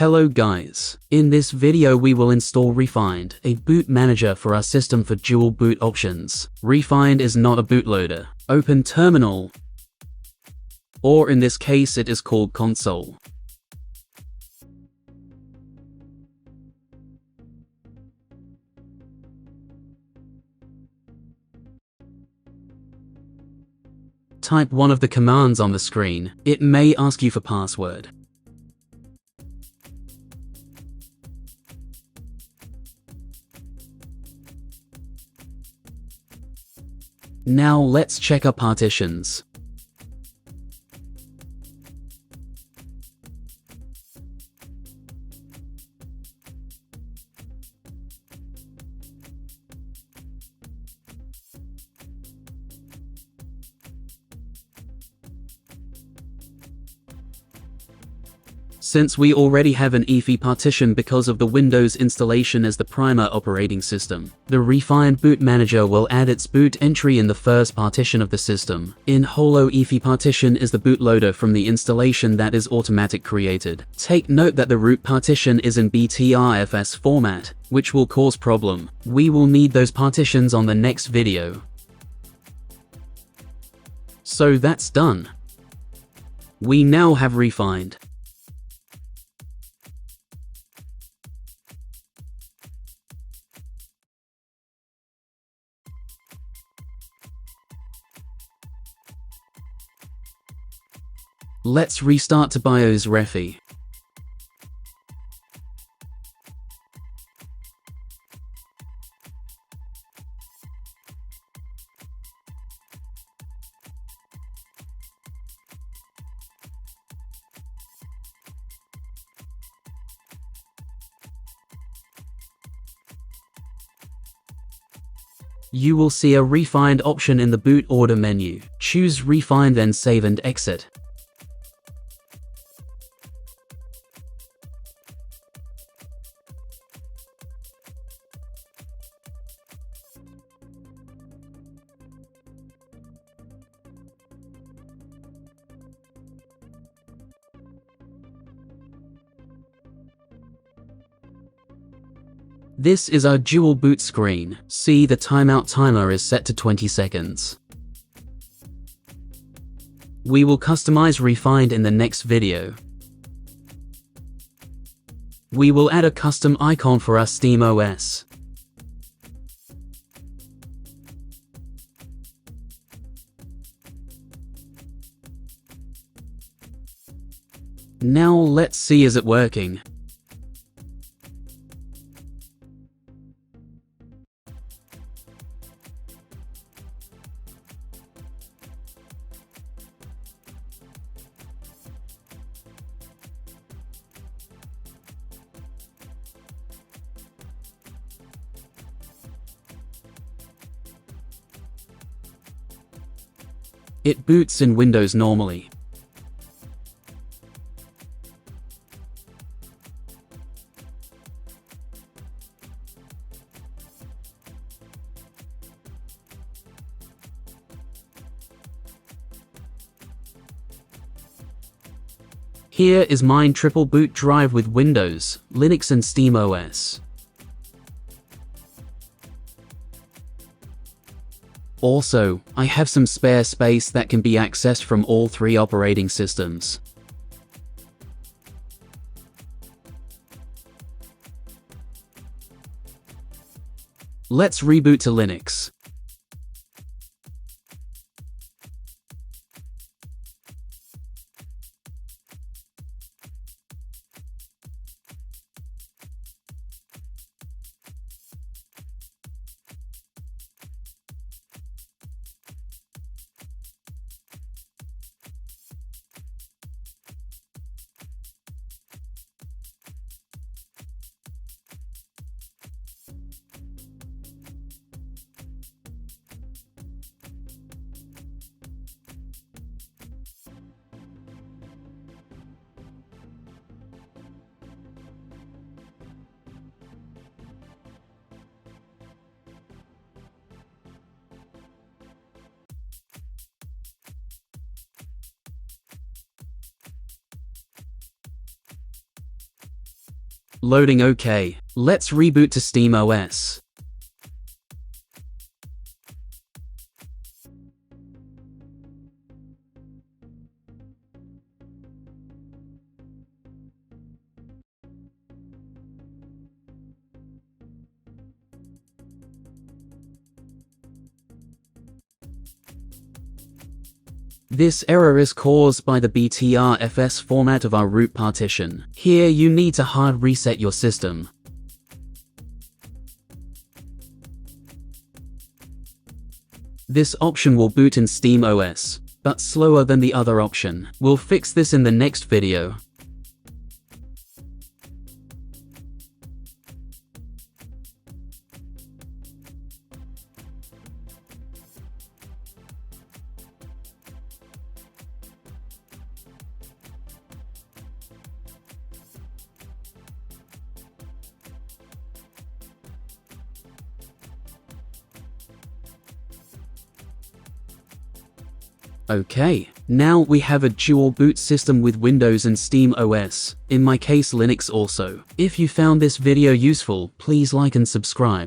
Hello guys, in this video we will install rEFInd, a boot manager for our system for dual boot options. rEFInd is not a bootloader. Open Terminal, or in this case it is called Console. Type one of the commands on the screen. It may ask you for password. Now let's check our partitions. Since we already have an EFI partition because of the Windows installation as the primer operating system, the rEFInd boot manager will add its boot entry in the first partition of the system. In HoloISO partition is the bootloader from the installation that is automatic created. Take note that the root partition is in BTRFS format, which will cause problem. We will need those partitions on the next video. So that's done. We now have rEFInd. Let's restart to BIOS rEFI. You will see a rEFInd option in the boot order menu. Choose rEFInd, then save and exit. This is our dual boot screen. See, the timeout timer is set to 20 seconds. We will customize rEFInd in the next video. We will add a custom icon for our SteamOS. Now let's see, is it working? It boots in Windows normally. Here is mine triple boot drive with Windows, Linux and SteamOS. Also, I have some spare space that can be accessed from all three operating systems. Let's reboot to Linux. Loading OK. Let's reboot to SteamOS. This error is caused by the BTRFS format of our root partition. Here you need to hard reset your system. This option will boot in SteamOS, but slower than the other option. We'll fix this in the next video. Okay, now we have a dual boot system with Windows and SteamOS, in my case Linux also. If you found this video useful, please like and subscribe.